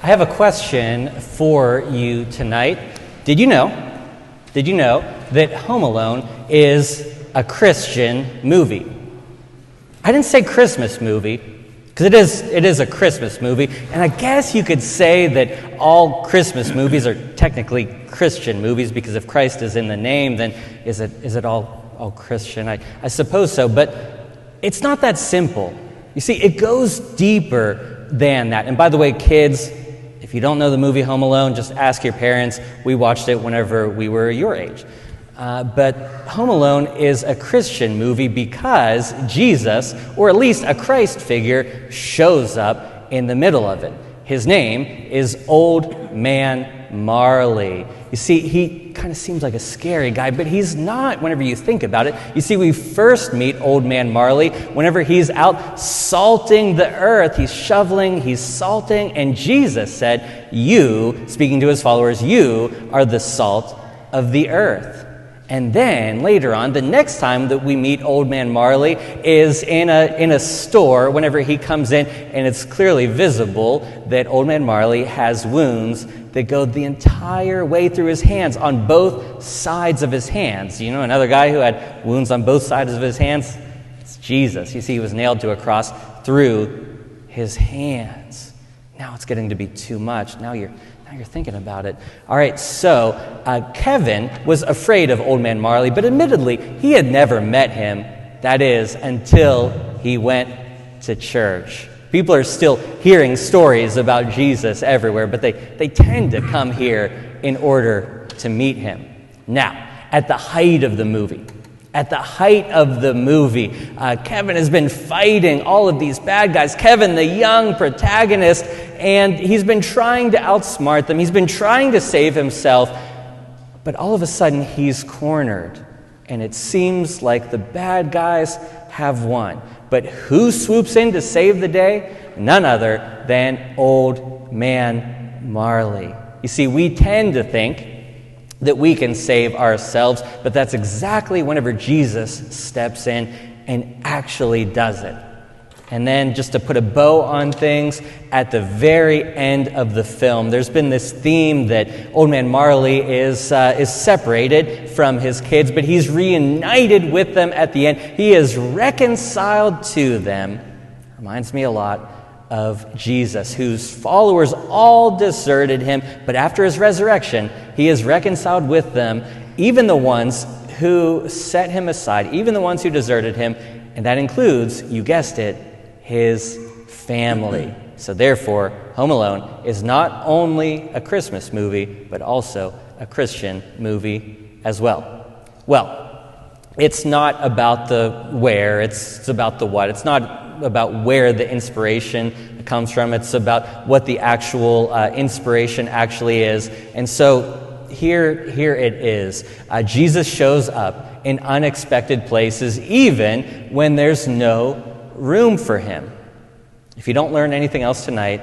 I have a question for you tonight. Did you know that Home Alone is a Christian movie? I didn't say Christmas movie, because it is a Christmas movie, and I guess you could say that all Christmas movies are technically Christian movies, because if Christ is in the name, then is it all Christian? I suppose so, but it's not that simple. You see, it goes deeper than that. And by the way, kids, if you don't know the movie Home Alone, just ask your parents. We watched it whenever we were your age. But Home Alone is a Christian movie because Jesus, or at least a Christ figure, shows up in the middle of it. His name is Old Man Marley. You see, he kind of seems like a scary guy, but he's not whenever you think about it. You see, we first meet Old Man Marley whenever he's out salting the earth. He's shoveling, he's salting, and Jesus said, you, speaking to his followers, you are the salt of the earth. And then later on, the next time that we meet Old Man Marley is in a store whenever he comes in, and it's clearly visible that Old Man Marley has wounds that go the entire way through his hands, on both sides of his hands. You know, another guy who had wounds on both sides of his hands? It's Jesus. You see, he was nailed to a cross through his hands. Now it's getting to be too much. Now you're thinking about it. All right, so Kevin was afraid of Old Man Marley, but admittedly, he had never met him. That is, until he went to church. People are still hearing stories about Jesus everywhere, but they tend to come here in order to meet him. Now, at the height of the movie, Kevin has been fighting all of these bad guys. Kevin, the young protagonist, and he's been trying to outsmart them. He's been trying to save himself, but all of a sudden he's cornered, and it seems like the bad guys have won. But who swoops in to save the day? None other than Old Man Marley. You see, we tend to think that we can save ourselves, but that's exactly whenever Jesus steps in and actually does it. And then, just to put a bow on things, at the very end of the film, there's been this theme that Old Man Marley is separated from his kids, but he's reunited with them at the end. He is reconciled to them. Reminds me a lot of Jesus, whose followers all deserted him, but after his resurrection, he is reconciled with them, even the ones who set him aside, even the ones who deserted him, and that includes, you guessed it, his family. So therefore, Home Alone is not only a Christmas movie, but also a Christian movie as well. Well, it's not about the where, it's about the what. It's not about where the inspiration comes from. It's about what the actual inspiration actually is. And so here it is. Jesus shows up in unexpected places, even when there's no room for him. If you don't learn anything else tonight,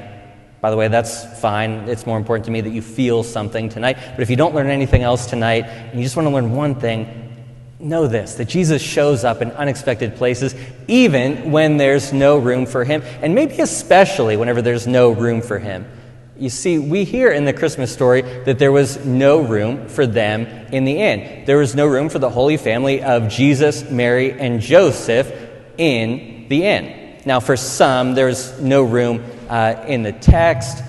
by the way, that's fine. It's more important to me that you feel something tonight. But if you don't learn anything else tonight, and you just want to learn one thing, know this, that Jesus shows up in unexpected places, even when there's no room for him, and maybe especially whenever there's no room for him. You see, we hear in the Christmas story that there was no room for them in the inn. There was no room for the Holy Family of Jesus, Mary, and Joseph in the inn. Now, for some, there's no room in the text.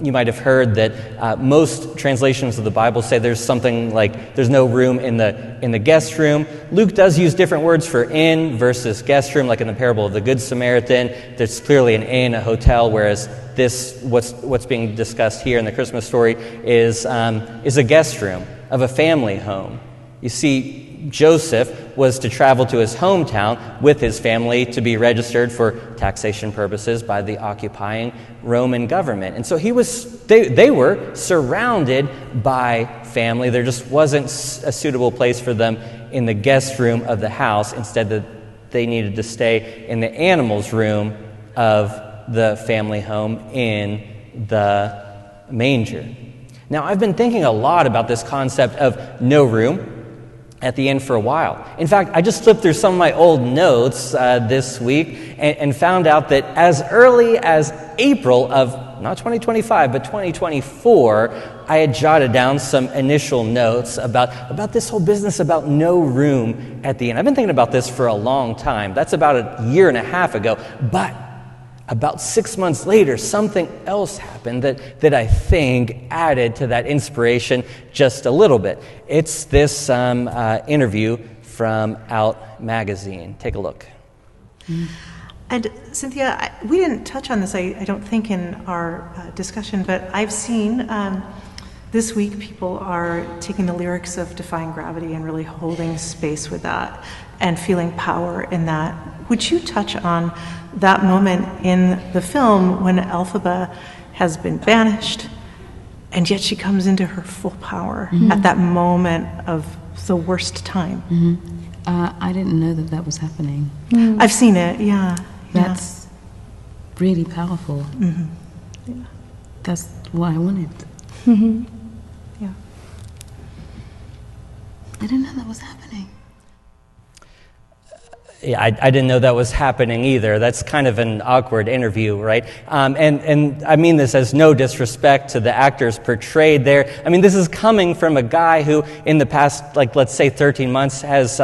You might have heard that most translations of the Bible say there's something like there's no room in the guest room. Luke does use different words for inn versus guest room, like in the parable of the Good Samaritan. There's clearly an inn, a hotel, whereas what's being discussed here in the Christmas story is a guest room of a family home. You see, Joseph was to travel to his hometown with his family to be registered for taxation purposes by the occupying Roman government. And so they were surrounded by family. There just wasn't a suitable place for them in the guest room of the house. Instead, they needed to stay in the animals' room of the family home in the manger. Now, I've been thinking a lot about this concept of no room at the inn for a while. In fact, I just flipped through some of my old notes this week and found out that as early as April of not 2025, but 2024, I had jotted down some initial notes about this whole business about no room at the end. I've been thinking about this for a long time. That's about a year and a half ago. But about 6 months later, something else happened that I think added to that inspiration just a little bit. It's this interview from Out Magazine. Take a look. And Cynthia, we didn't touch on this, I don't think, in our discussion, but I've seen this week people are taking the lyrics of Defying Gravity and really holding space with that and feeling power in that. Would you touch on that moment in the film when Elphaba has been banished and yet she comes into her full power at that moment of the worst time? I didn't know that was happening. I've seen it, yeah. That's really powerful. Yeah. That's what I wanted. Yeah. I didn't know that was happening. Yeah, I didn't know that was happening either. That's kind of an awkward interview, right? And I mean this as no disrespect to the actors portrayed there. I mean, this is coming from a guy who, in the past, like let's say 13 months, has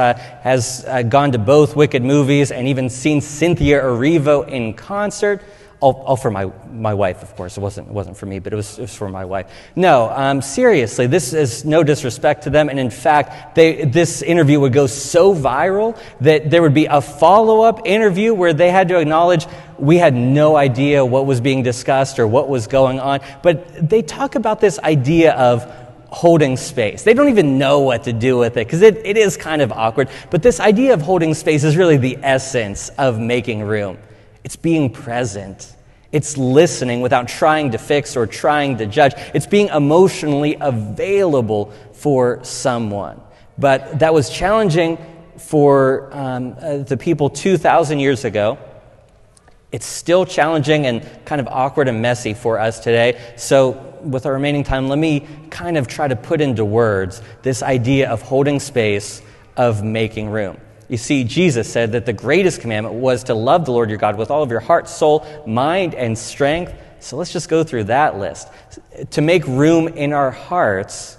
gone to both Wicked movies and even seen Cynthia Erivo in concert. All for my wife, of course. It wasn't for me, but it was for my wife. No, seriously, this is no disrespect to them. And in fact, this interview would go so viral that there would be a follow-up interview where they had to acknowledge we had no idea what was being discussed or what was going on. But they talk about this idea of holding space. They don't even know what to do with it because it is kind of awkward. But this idea of holding space is really the essence of making room. It's being present. It's listening without trying to fix or trying to judge. It's being emotionally available for someone. But that was challenging for the people 2,000 years ago. It's still challenging and kind of awkward and messy for us today. So with our remaining time, let me kind of try to put into words this idea of holding space, of making room. You see, Jesus said that the greatest commandment was to love the Lord your God with all of your heart, soul, mind, and strength. So let's just go through that list. To make room in our hearts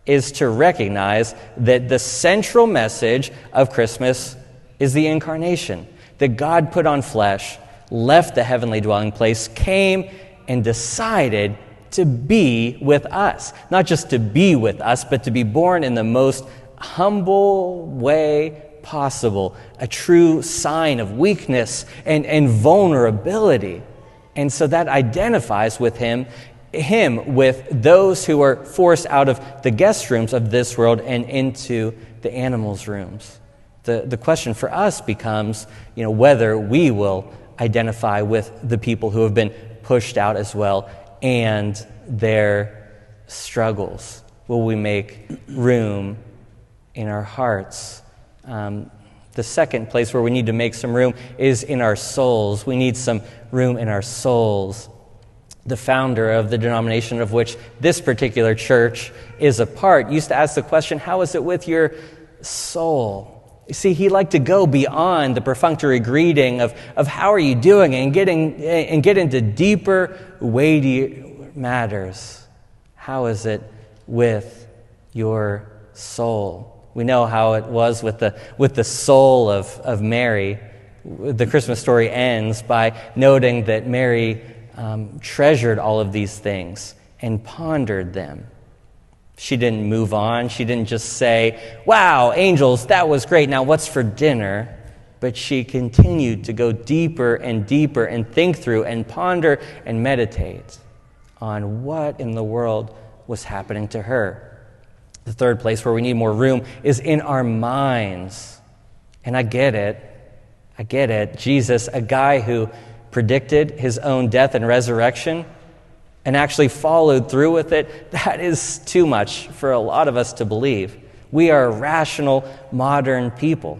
is to recognize that the central message of Christmas is the incarnation, that God put on flesh, left the heavenly dwelling place, came and decided to be with us. Not just to be with us, but to be born in the most humble way possible, a true sign of weakness and vulnerability. And so that identifies with him with those who are forced out of the guest rooms of this world and into the animals' rooms. The question for us becomes, whether we will identify with the people who have been pushed out as well and their struggles. Will we make room in our hearts? The second place where we need to make some room is in our souls. We need some room in our souls. The founder of the denomination of which this particular church is a part used to ask the question, how is it with your soul? You see, he liked to go beyond the perfunctory greeting of how are you doing and get into deeper, weighty matters. How is it with your soul? We know how it was with the soul of Mary. The Christmas story ends by noting that Mary treasured all of these things and pondered them. She didn't move on. She didn't just say, wow, angels, that was great. Now what's for dinner? But she continued to go deeper and deeper and think through and ponder and meditate on what in the world was happening to her. The third place where we need more room is in our minds. And I get it. Jesus, a guy who predicted his own death and resurrection and actually followed through with it, that is too much for a lot of us to believe. We are rational, modern people.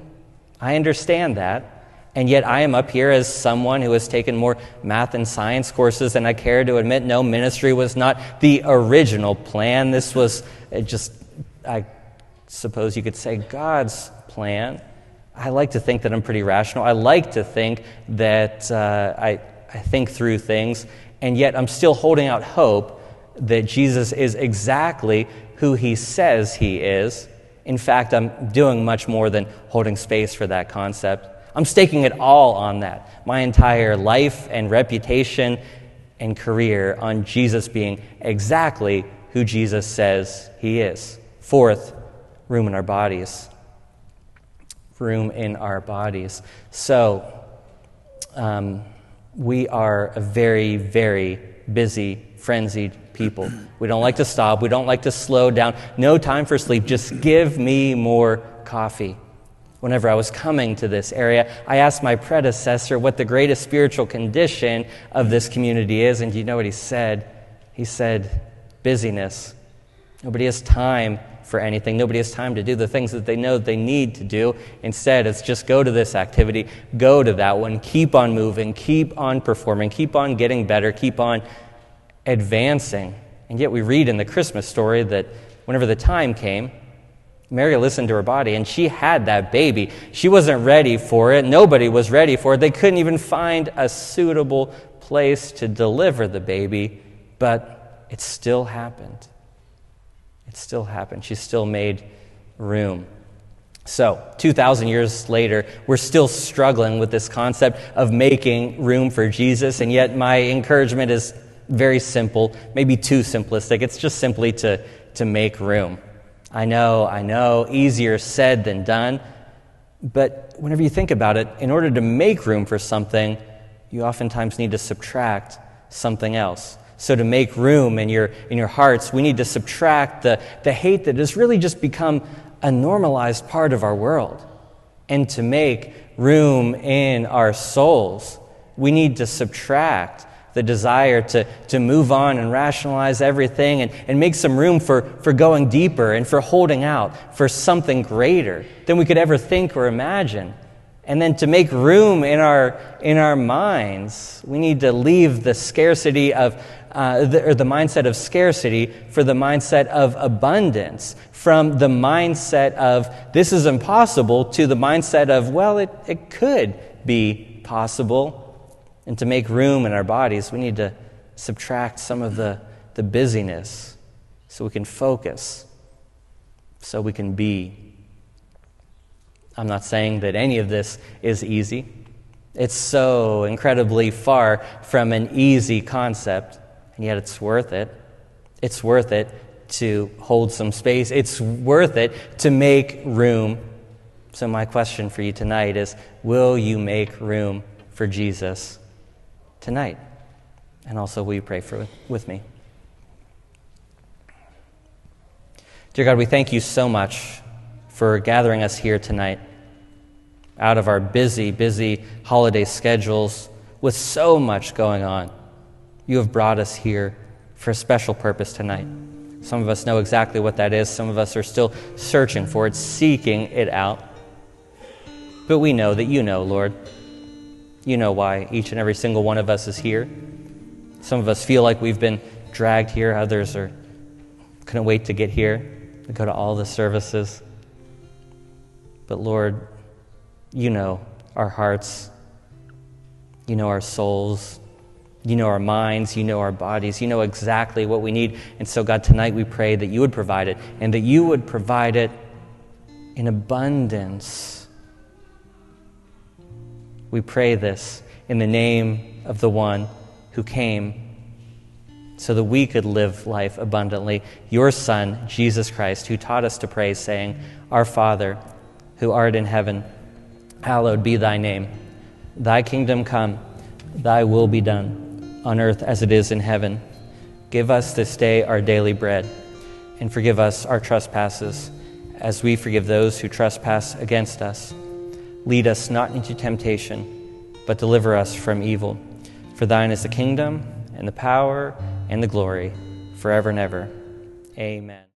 I understand that. And yet I am up here as someone who has taken more math and science courses than I care to admit. No, ministry was not the original plan. This was I suppose you could say, God's plan. I like to think that I'm pretty rational. I like to think that I think through things. and yet I'm still holding out hope that Jesus is exactly who he says he is. In fact, I'm doing much more than holding space for that concept. I'm staking it all on that, my entire life and reputation and career on Jesus being exactly who Jesus says he is. Fourth, room in our bodies. Room in our bodies. So, we are a very, very busy, frenzied people. We don't like to stop. We don't like to slow down. No time for sleep. Just give me more coffee. Whenever I was coming to this area, I asked my predecessor what the greatest spiritual condition of this community is, and do you know what he said? He said, busyness. Nobody has time for anything. Nobody has time to do the things that they know they need to do. Instead, it's just go to this activity, go to that one, keep on moving, keep on performing, keep on getting better, keep on advancing. And yet we read in the Christmas story that whenever the time came, Mary listened to her body, and she had that baby. She wasn't ready for it. Nobody was ready for it. They couldn't even find a suitable place to deliver the baby, but it still happened. It still happened. She still made room. So, 2,000 years later, we're still struggling with this concept of making room for Jesus, and yet my encouragement is very simple, maybe too simplistic. It's just simply to make room. I know, easier said than done, but whenever you think about it, in order to make room for something, you oftentimes need to subtract something else. So to make room in your hearts, we need to subtract the hate that has really just become a normalized part of our world. And to make room in our souls, we need to subtract the desire to move on and rationalize everything and make some room for going deeper and for holding out for something greater than we could ever think or imagine. And then to make room in our minds, we need to leave the scarcity of the mindset of scarcity for the mindset of abundance, from the mindset of this is impossible to the mindset of, well, it could be possible. And to make room in our bodies, we need to subtract some of the busyness so we can focus, so we can be. I'm not saying that any of this is easy. It's so incredibly far from an easy concept, and yet it's worth it. It's worth it to hold some space. It's worth it to make room. So my question for you tonight is, will you make room for Jesus tonight? And also, will you pray with me? Dear God, we thank you so much for gathering us here tonight out of our busy, busy holiday schedules with so much going on. You have brought us here for a special purpose tonight. Some of us know exactly what that is. Some of us are still searching for it, seeking it out. But we know that you know, Lord. You know why each and every single one of us is here. Some of us feel like we've been dragged here. Others couldn't wait to get here, to go to all the services. But Lord, you know our hearts. You know our souls. You know our minds. You know our bodies. You know exactly what we need. And so, God, tonight we pray that you would provide it, and that you would provide it in abundance. We pray this in the name of the one who came so that we could live life abundantly, your Son, Jesus Christ, who taught us to pray, saying, Our Father, who art in heaven, hallowed be thy name. Thy kingdom come, thy will be done, on earth as it is in heaven. Give us this day our daily bread, and forgive us our trespasses, as we forgive those who trespass against us. Lead us not into temptation, but deliver us from evil. For thine is the kingdom, and the power, and the glory, forever and ever. Amen.